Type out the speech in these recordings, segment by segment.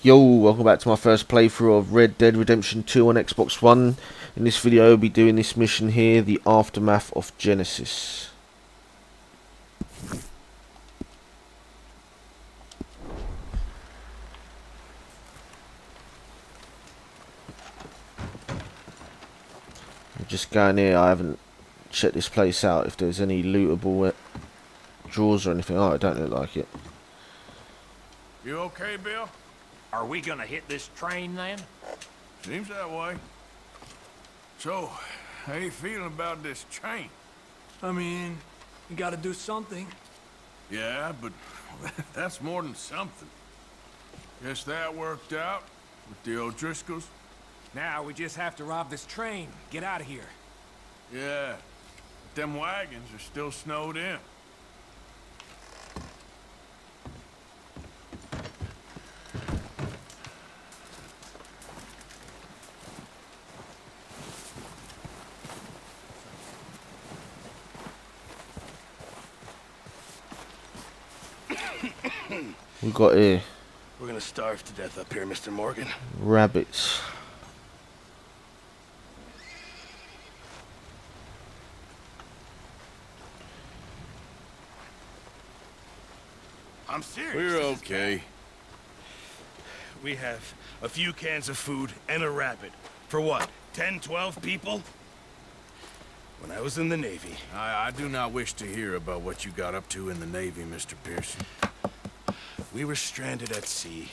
Yo, welcome back to my first playthrough of Red Dead Redemption 2 on Xbox One. In this video I'll be doing this mission here, the Aftermath of Genesis. I'm just going here, I haven't checked this place out if there's any lootable drawers or anything. Oh, it don't look like it. You okay, Bill? Are we gonna hit this train then? Seems that way. So, how you feeling about this train? I mean, you gotta do something. Yeah, but that's more than something. Guess that worked out with the O'Driscolls? Now we just have to rob this train. Get out of here. Yeah, but them wagons are still snowed in. We got here We're gonna starve to death up here, Mr. Morgan. rabbits. I'm serious. We're This is okay. bad. We have a few cans of food and a rabbit. For what, 10, 12 people? When I was in the Navy. I do not wish to hear about what you got up to in the Navy, Mr. Pearson. We were stranded at sea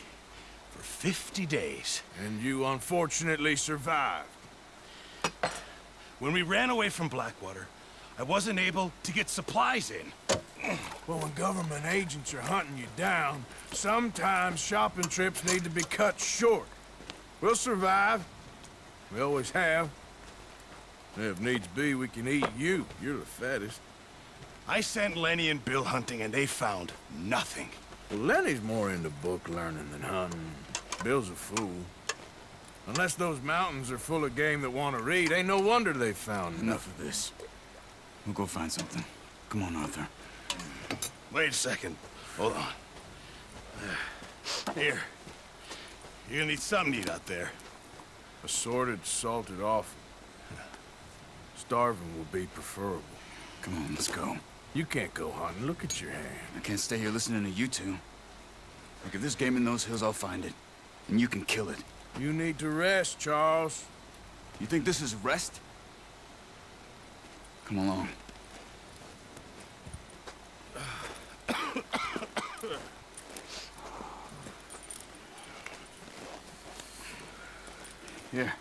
for 50 days. And you unfortunately survived. When we ran away from Blackwater, I wasn't able to get supplies in. Well, when government agents are hunting you down, sometimes shopping trips need to be cut short. We'll survive. We always have. If needs be, we can eat you. You're the fattest. I sent Lenny and Bill hunting and they found nothing. Well, Lenny's more into book learning than hunting. Bill's a fool. Unless those mountains are full of game that want to read, ain't no wonder they found Enough of this. We'll go find something. Come on, Arthur. Wait a second. Hold on. Here. You're gonna need something to eat out there. assorted, salted offal. Starving will be preferable. Come on, let's go. You can't go hunting. Look at your hand. I can't stay here listening to you two. Look, if there's game in those hills, I'll find it. And you can kill it. You need to rest, Charles. You think this is rest? Come along. Here,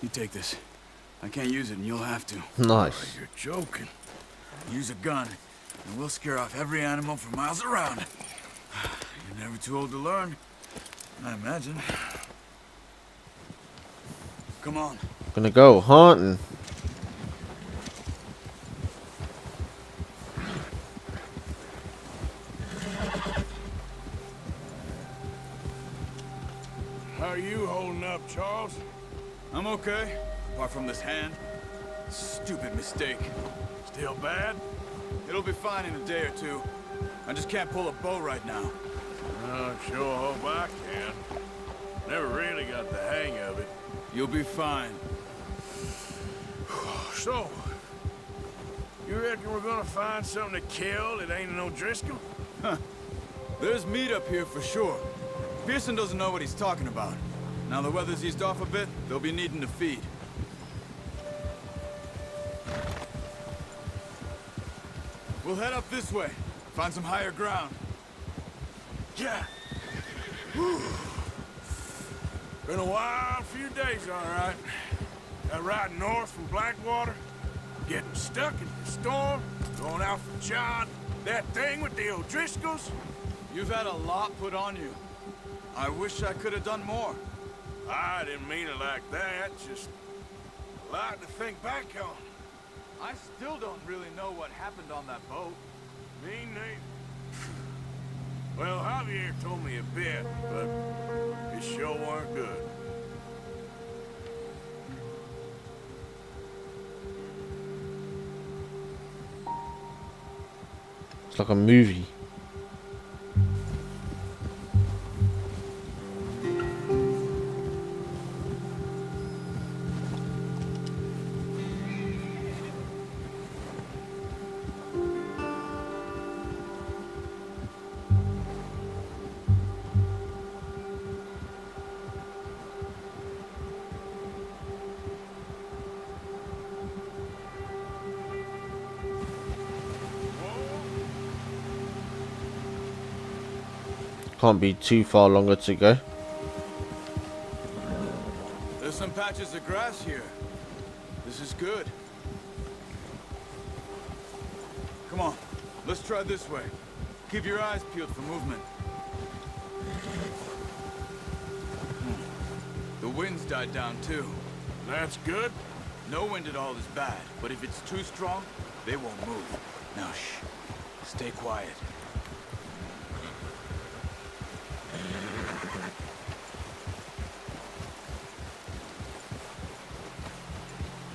you take this. I can't use it, and you'll have to. Nice. You're joking. Use a gun, and we'll scare off every animal for miles around. You're never too old to learn, I imagine. Come on. Gonna go hunting. How are you holding up, Charles? I'm okay, apart from this hand. Stupid mistake. Still bad? It'll be fine in a day or two. I just can't pull a bow right now. I sure hope I can. Never really got the hang of it. You'll be fine. So, you reckon we're gonna find something to kill that ain't an O'Driscoll? There's meat up here for sure. Pearson doesn't know what he's talking about. Now the weather's eased off a bit, they'll be needing to feed. We'll head up this way. Find some higher ground. Yeah. Whew. Been a wild few days, all right. That ride north from Blackwater, getting stuck in the storm, going out for John, that thing with the O'Driscolls. You've had a lot put on you. I wish I could have done more. I didn't mean it like that, just a lot to think back on. I still don't really know what happened on that boat. Me neither. Well, Javier told me a bit, but it sure weren't good. It's like a movie. Can't be too far longer to go. There's some patches of grass here. This is good. Come on, let's try this way. Keep your eyes peeled for movement. The wind's died down too. That's good. No wind at all is bad, but if it's too strong, they won't move. Now shh, stay quiet.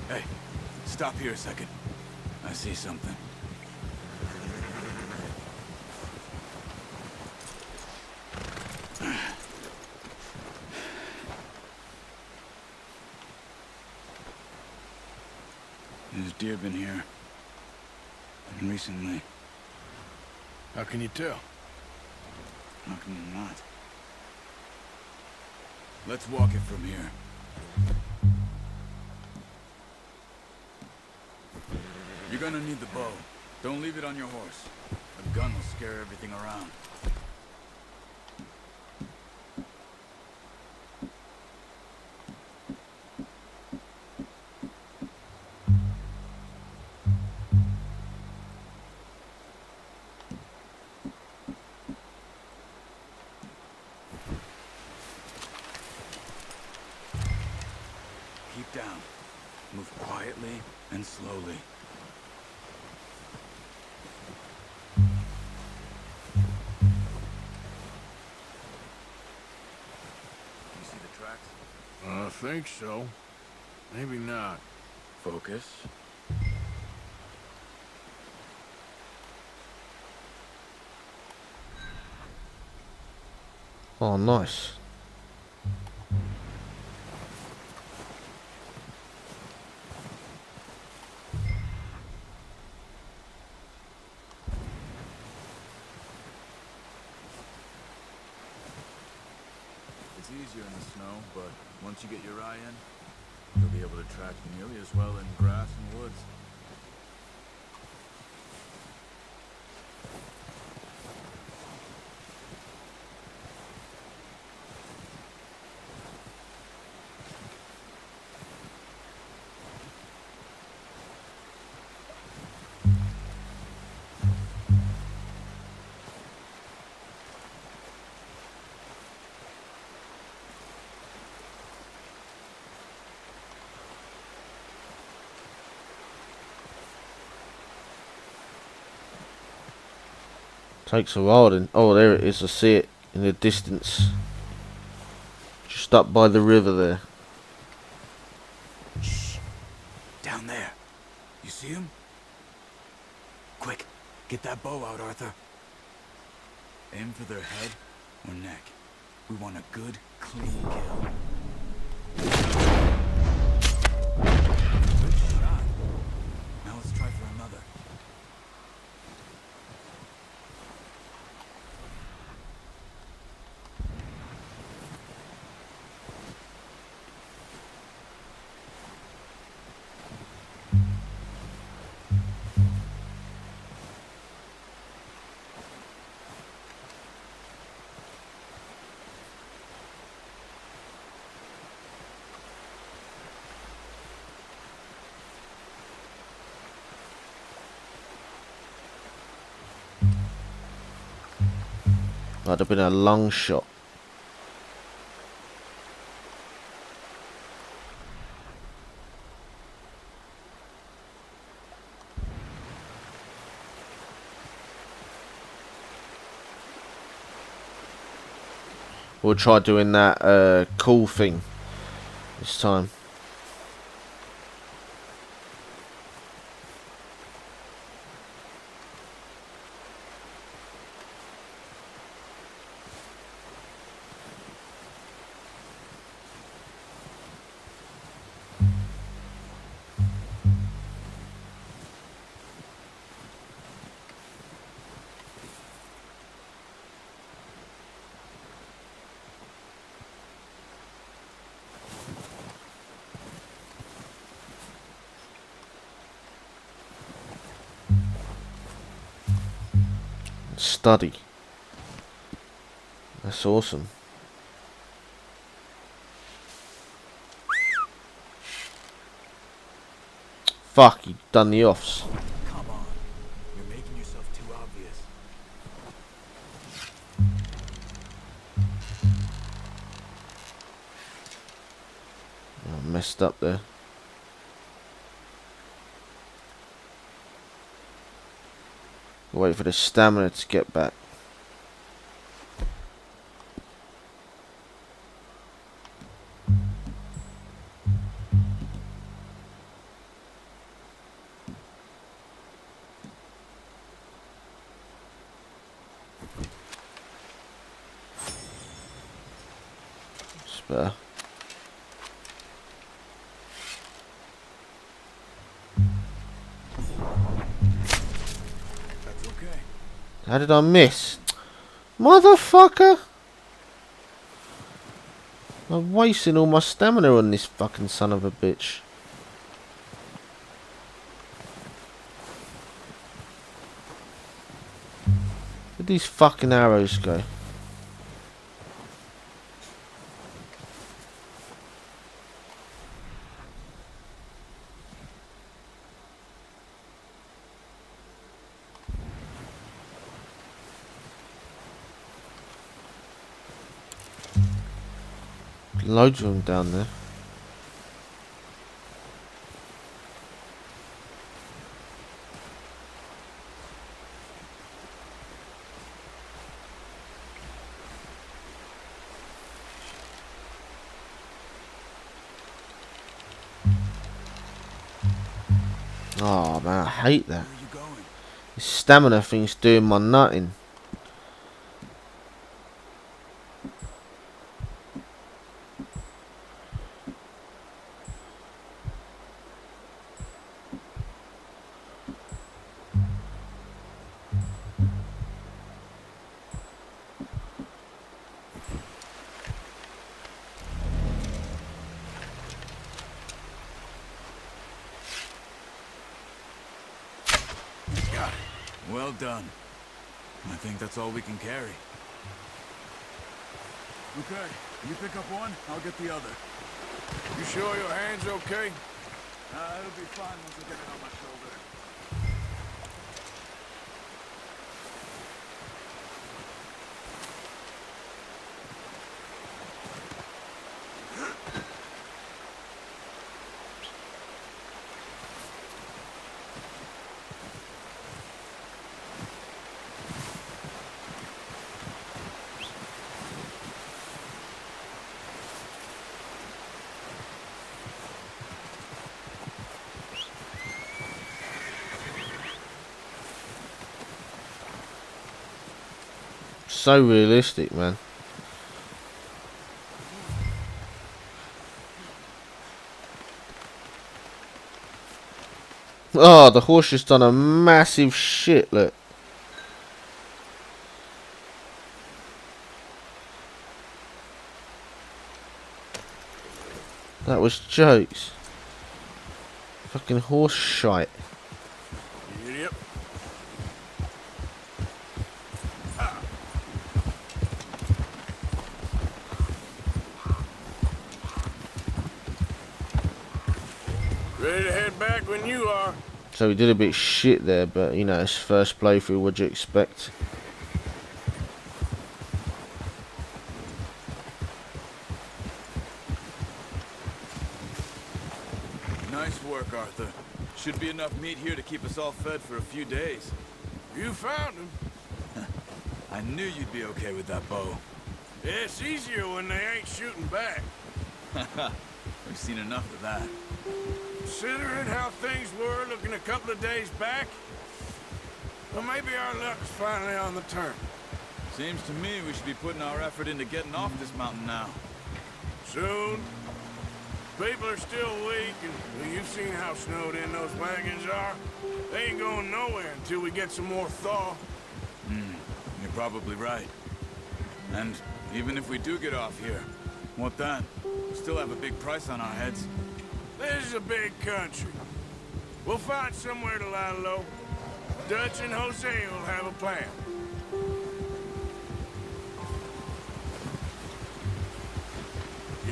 Hey, stop here a second. I see something. There's deer been here. And recently. How can you tell? How can you not? Let's walk it from here. You're gonna need the bow. Don't leave it on your horse. A gun will scare everything around. Keep down. Move quietly and slowly. You see the tracks? I think so. Maybe not. Focus. Oh, nice. It's easier in the snow, but once you get your eye in, you'll be able to track nearly as well in grass and woods. Takes a while then. Oh, there it is. I see it in the distance. Just up by the river there. Shh. Down there. You see him? Quick, get that bow out, Arthur. Aim for their head or neck. We want a good, clean kill. Good shot. Now let's try for another. Might have been a long shot. We'll try doing that cool thing this time. Study. That's awesome. Fuck, you done the offs. Come on. You're making yourself too obvious. I messed up there. Wait for the stamina to get back. It's better. That's okay. How did I miss? Motherfucker! I'm wasting all my stamina on this fucking son of a bitch. Where'd these fucking arrows go? Loads of them down there. Oh man, I hate that. Where are you going? This stamina thing's doing my nutting. Well done. I think that's all we can carry. Okay, you pick up one, I'll get the other. You sure your hand's okay? It'll be fine once I get it on my shoulder. So realistic, man. Oh, the horse just done a massive shit, look. That was jokes. Fucking horse shite. Yep. Ready to head back when you are. So we did a bit shit there, but you know, it's first playthrough, what'd you expect? Nice work, Arthur. Should be enough meat here to keep us all fed for a few days. You found him. I knew you'd be okay with that bow. Yeah, it's easier when they ain't shooting back. We've seen enough of that. Considering how things were looking a couple of days back, well, maybe our luck's finally on the turn. Seems to me we should be putting our effort into getting off this mountain now. Soon. People are still weak, and well, you've seen how snowed in those wagons are. They ain't going nowhere until we get some more thaw. You're probably right. And even if we do get off here, what then? We still have a big price on our heads. This is a big country. We'll find somewhere to lie low. Dutch and Jose will have a plan.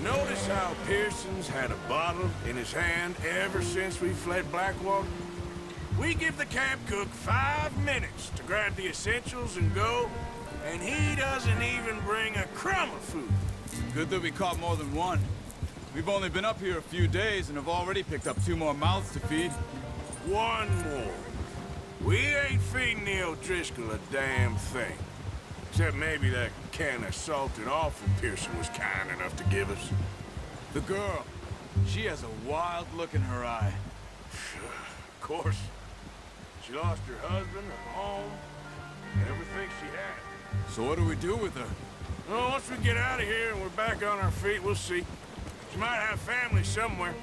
notice how Pearson's had a bottle in his hand ever since we fled Blackwater? We give the camp cook 5 minutes to grab the essentials and go, and he doesn't even bring a crumb of food. Good that we caught more than one. We've only been up here a few days and have already picked up 2 more mouths to feed. One more. We ain't feeding the O'Driscoll a damn thing. Except maybe that can of salted offal Pearson was kind enough to give us. The girl, she has a wild look in her eye. Of course. She lost her husband, her home, everything she had. So what do we do with her? Well, once we get out of here and we're back on our feet, we'll see. She might have family somewhere.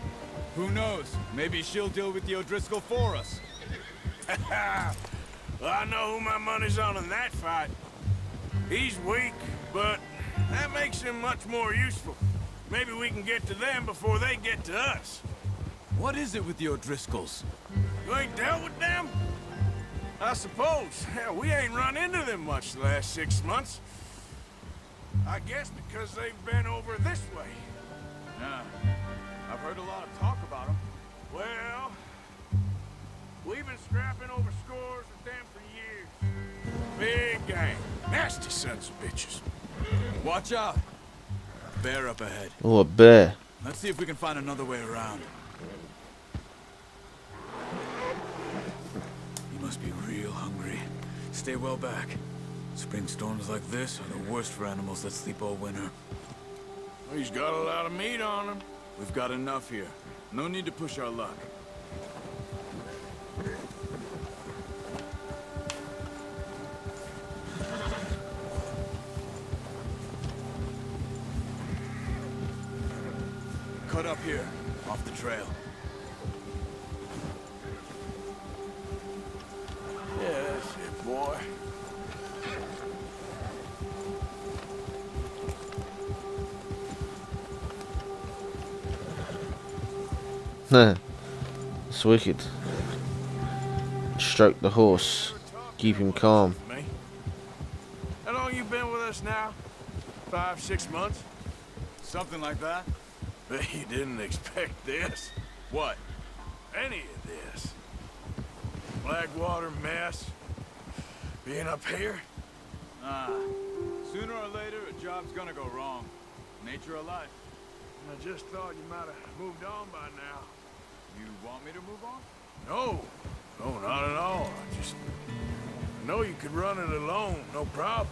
Who knows? Maybe she'll deal with the O'Driscoll for us. Well, I know who my money's on in that fight. He's weak, but that makes him much more useful. Maybe we can get to them before they get to us. What is it with the O'Driscolls? You ain't dealt with them? I suppose. Hell, we ain't run into them much the last 6 months. I guess because they've been over this way. Nah, I've heard a lot of talk about them. Well, we've been scrapping over scores with them for years. Big gang. Nasty sons of bitches. Watch out. Bear up ahead. Oh, a bear. Let's see if we can find another way around. You must be real hungry. Stay well back. Spring storms like this are the worst for animals that sleep all winter. He's got a lot of meat on him. We've got enough here. No need to push our luck. Cut up here, off the trail. Yeah, that's it, boy. It's wicked. Stroke the horse. Keep him calm. Me? How long you been with us now? 5, 6 months? Something like that? Bet you didn't expect this. What? Any of this. Blackwater mess. Being up here? Sooner or later, a job's gonna go wrong. Nature of life. I just thought you might have moved on by now. You want me to move on? No. No, not at all. I know you could run it alone, no problem.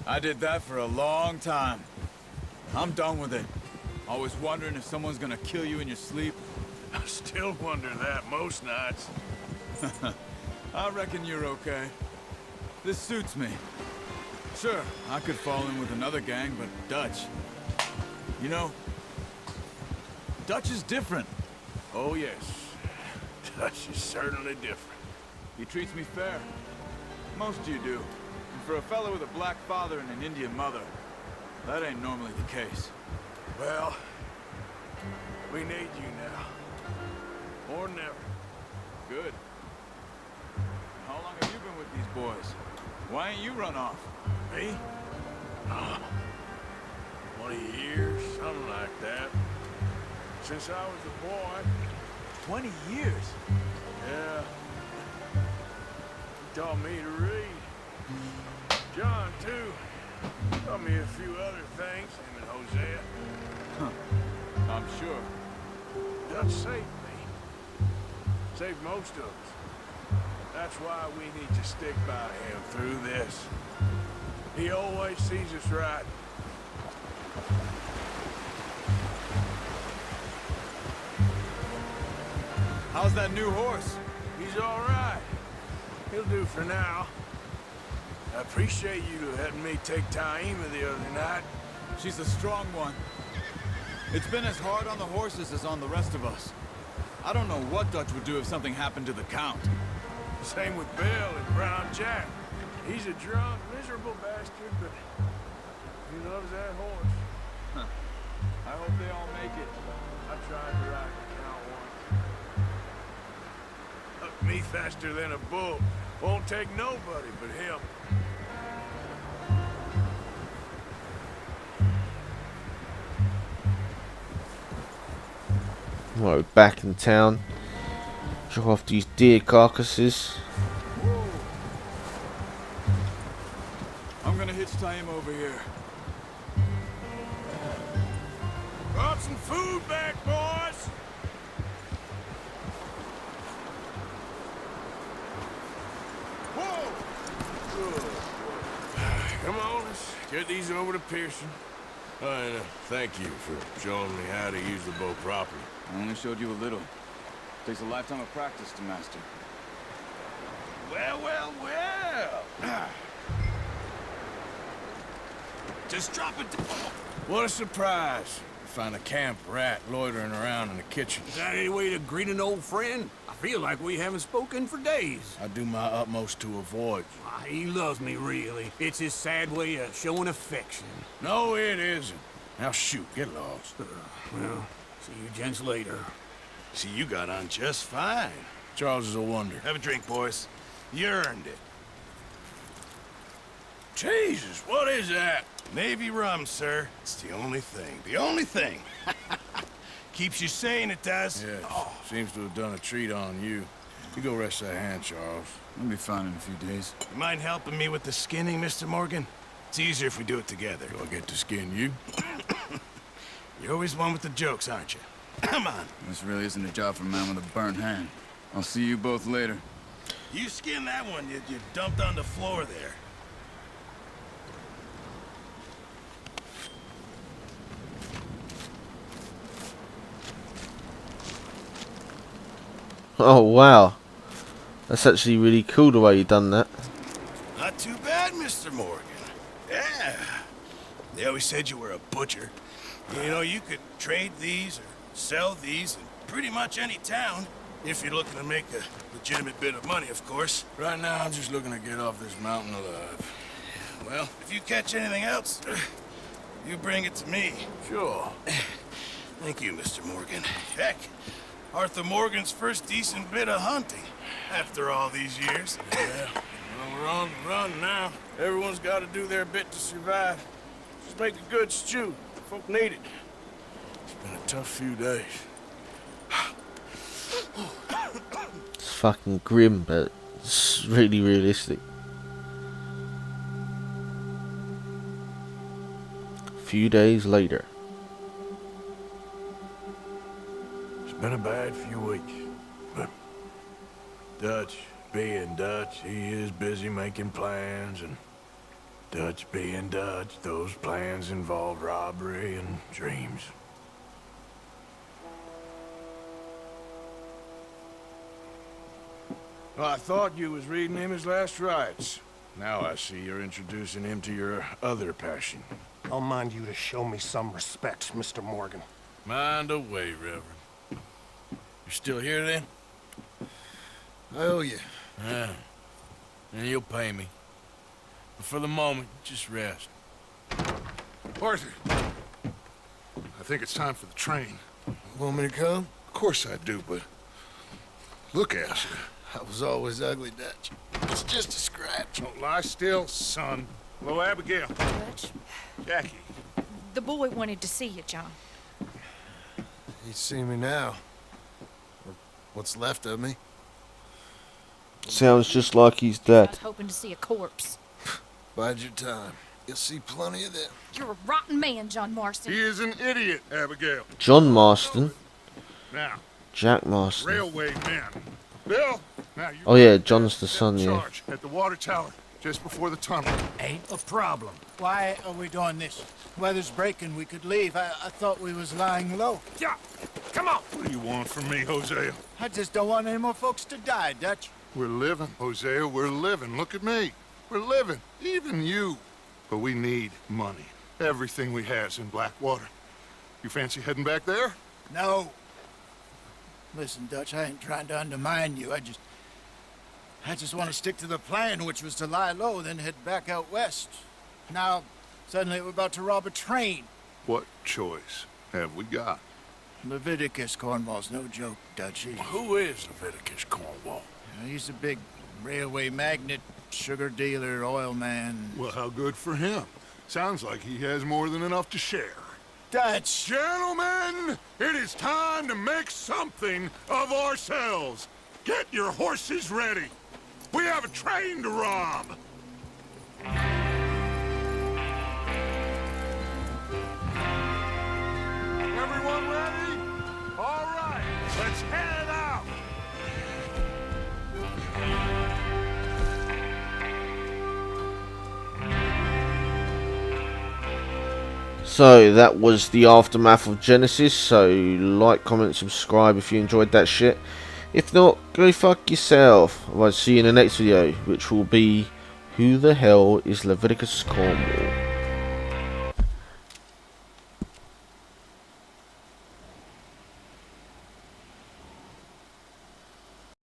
I did that for a long time. I'm done with it. Always wondering if someone's gonna kill you in your sleep. I still wonder that most nights. I reckon you're okay. This suits me. Sure, I could fall in with another gang, but Dutch... You know, Dutch is different. Oh, yes. Dutch is certainly different. He treats me fair. Most of you do. And for a fellow with a black father and an Indian mother, that ain't normally the case. Well, we need you now. More than ever. Good. How long have you been with these boys? Why ain't you run off? Me? 20 years, something like that. Since I was a boy. 20 years? Yeah. He taught me to read. John, too. Taught me a few other things, him and Hosea. I'm sure. Dutch saved me. Saved most of us. That's why we need to stick by him through this. He always sees us right. How's that new horse? He's all right. He'll do for now. I appreciate you letting me take Taima the other night. She's a strong one. It's been as hard on the horses as on the rest of us. I don't know what Dutch would do if something happened to the Count. Same with Bill and Brown Jack. He's a drunk, miserable bastard, but he loves that horse. I hope they all make it. I tried to ride the Count once. Hooked me faster than a bull. Won't take nobody but him. Right, we're back in town. Drop off these deer carcasses. I'm gonna hitch tie him over here. Brought some food back, boys. Whoa! Come on, let's get these over to Pearson. And thank you for showing me how to use the bow properly. I only showed you a little. Takes a lifetime of practice to master. Well, well, well. Just drop it. What a surprise. Find a camp rat loitering around in the kitchen. Is that any way to greet an old friend? I feel like we haven't spoken for days. I do my utmost to avoid you. Ah, he loves me, really. It's his sad way of showing affection. No, it isn't. Now shoot, get lost. Well, see you gents later. See, you got on just fine. Charles is a wonder. Have a drink, boys. You earned it. Jesus, what is that? Navy rum, sir. It's the only thing. The only thing. Keeps you sane, it does. Yes, seems to have done a treat on you. You go rest that hand, Charles. I'll be fine in a few days. You mind helping me with the skinning, Mr. Morgan? It's easier if we do it together. Do I get to skin you? You're always one with the jokes, aren't you? Come on. This really isn't a job for a man with a burnt hand. I'll see you both later. You skin that one you dumped on the floor there. Oh wow, that's actually really cool the way you done that. Not too bad, Mr. Morgan. Yeah. They always said you were a butcher. You know, you could trade these or sell these in pretty much any town. If you're looking to make a legitimate bit of money, of course. Right now, I'm just looking to get off this mountain alive. Well, if you catch anything else, you bring it to me. Sure. Thank you, Mr. Morgan. Heck, Arthur Morgan's first decent bit of hunting after all these years. Yeah. Well, we're on the run now. Everyone's got to do their bit to survive. Just make a good stew. Folk need it. It's been a tough few days. It's fucking grim, but it's really realistic. A few days later. It's been a bad few weeks, but Dutch being Dutch, he is busy making plans, and Dutch being Dutch, those plans involve robbery and dreams. Well, I thought you was reading him his last rites. Now I see you're introducing him to your other passion. I'll mind you to show me some respect, Mr. Morgan. Mind away, Reverend. You still here, then? I owe you. Yeah. And you'll pay me. But for the moment, just rest. Arthur, I think it's time for the train. Want me to come? Of course I do, but look at you. I was always ugly, Dutch. It's just a scratch. Don't lie still, son. Hello, Abigail. Dutch, Jackie. the boy wanted to see you, John. You see me now. Or what's left of me. Sounds just like his I dad. was hoping to see a corpse. Bide your time. You'll see plenty of them. You're a rotten man, John Marston. He is an idiot, Abigail. John Marston. Now, Jack Marston. railway men. Bill, now you... Oh yeah, John's the son, yeah. Charge at the water tower, just before the tunnel. Ain't a problem. Why are we doing this? Weather's breaking, we could leave. I thought we was lying low. Yeah, come on. What do you want from me, Hosea? I just don't want any more folks to die, Dutch. We're living, Hosea, we're living. Look at me. We're living, even you. But we need money. Everything we has in Blackwater. You fancy heading back there? No. Listen, Dutch, I ain't trying to undermine you. I just want to stick to the plan, which was to lie low, then head back out west. Now, suddenly we're about to rob a train. What choice have we got? Leviticus Cornwall's no joke, Dutch. Who is Leviticus Cornwall? He's a big railway magnate, sugar dealer, oil man. Well, how good for him. Sounds like he has more than enough to share. Dutch! Gentlemen, it is time to make something of ourselves. Get your horses ready. We have a train to rob. Everyone ready? All right, let's head out. So that was the aftermath of Genesis. So like, comment, subscribe if you enjoyed that shit. If not, go fuck yourself. I'll see you in the next video, which will be who the hell is Leviticus Cornwall.